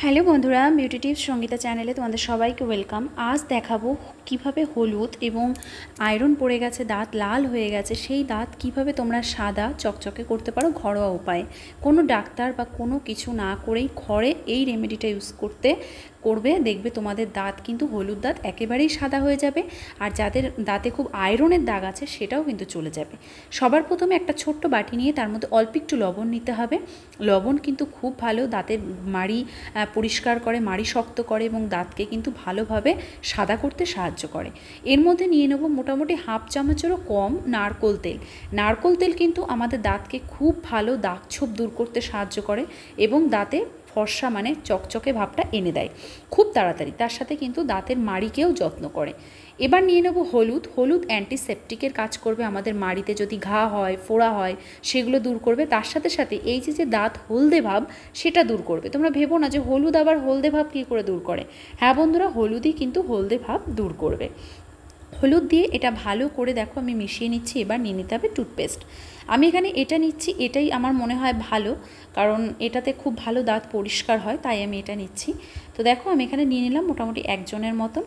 Hello বন্ধুরা, beauty tips Sangeeta চ্যানেলে তোমাদের সবাইকে ওয়েলকাম। আজ দেখাবো কিভাবে হলুদ এবং আয়রন পড়ে গেছে, দাঁত লাল হয়ে গেছে, সেই দাঁত কিভাবে তোমরা সাদা চকচকে করতে পারো ঘরোয়া উপায়ে। কোনো ডাক্তার বা কোনো কিছু না করেই ঘরে এই রেমেডিটা ইউজ করবে, দেখবে তোমাদের দাঁত কিন্তু হলুদ দাঁত একেবারেই সাদা হয়ে যাবে। আর যাদের দাঁতে খুব আয়রনের দাগ আছে সেটাও কিন্তু চলে যাবে। সবার প্রথমে একটা ছোট্ট বাটি নিয়ে তার মধ্যে অল্প একটু লবণ নিতে হবে। লবণ কিন্তু খুব ভালো, দাঁতের মাড়ি পরিষ্কার করে, মাড়ি শক্ত করে এবং দাঁতকে কিন্তু ভালোভাবে সাদা করতে সাহায্য করে। এর মধ্যে নিয়ে নেব মোটামুটি হাফ চামচেরও কম নারকোল তেল। নারকোল তেল কিন্তু আমাদের দাঁতকে খুব ভালো দাগ ছোপ দূর করতে সাহায্য করে এবং দাঁতে ফর্সা মানে চকচকে ভাবটা এনে দেয় খুব তাড়াতাড়ি। তার সাথে কিন্তু দাঁতের মাড়িকেও যত্ন করে। এবার নিয়ে নেব হলুদ। হলুদ অ্যান্টিসেপটিকের কাজ করবে, আমাদের মাড়িতে যদি ঘা হয়, ফোড়া হয় সেগুলো দূর করবে। তার সাথে সাথে এই যে দাঁত হলদে ভাব সেটা দূর করবে। তোমরা ভেবো না যে হলুদ আবার হলদে ভাব কী করে দূর করে। হ্যাঁ বন্ধুরা, হলুদই কিন্তু হলদে ভাব দূর করবে। হলুদ দিয়ে এটা ভালো করে দেখো আমি মিশিয়ে নিচ্ছি। এবার নিয়ে নিতে হবে টুথপেস্ট। আমি এখানে এটা নিচ্ছি, এটাই আমার মনে হয় ভালো, কারণ এটাতে খুব ভালো দাঁত পরিষ্কার হয়, তাই আমি এটা নিচ্ছি। তো দেখো আমি এখানে নিয়ে নিলাম মোটামুটি একজনের মতন।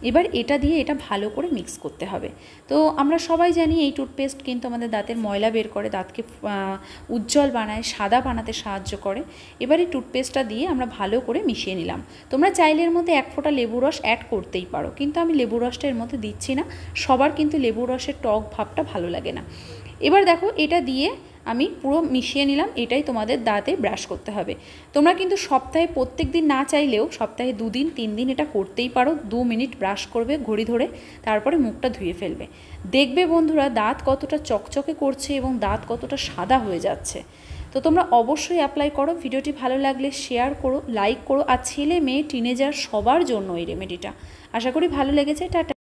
এবার এটা দিয়ে এটা ভালো করে মিক্স করতে হবে। তো আমরা সবাই জানি এই টুথপেস্ট কিন্তু আমাদের দাঁতের ময়লা বের করে, দাঁতকে উজ্জ্বল বানায়, সাদা বানাতে সাহায্য করে। এবার এই টুথপেস্টটা দিয়ে আমরা ভালো করে মিশিয়ে নিলাম। তোমরা চাইলে এর মধ্যে এক ফোঁটা লেবু রস অ্যাড করতেই পারো, কিন্তু আমি লেবু রসটা এর মধ্যে দিচ্ছি না। সবার কিন্তু লেবু রসের টক ভাবটা ভালো লাগে না। এবার দেখো এটা দিয়ে আমি পুরো মিশিয়ে নিলাম। এটাই তোমাদের দাঁতে ব্রাশ করতে হবে। তোমরা কিন্তু সপ্তাহে প্রত্যেক দিন না চাইলেও সপ্তাহে 2 দিন 3 দিন এটা করতেই পারো। 2 মিনিট ব্রাশ করবে ঘড়ি ধরে, তারপরে মুখটা ধুয়ে ফেলবে। দেখবে বন্ধুরা দাঁত কতটা চকচকে করছে এবং দাঁত কতটা সাদা হয়ে যাচ্ছে। তো তোমরা অবশ্যই অ্যাপ্লাই করো। ভিডিওটি ভালো লাগলে শেয়ার করো, লাইক করো। আর ছেলে মেয়ে টিনেজার সবার জন্য এই রেমেডিটা। আশা করি ভালো লেগেছে। টাটা।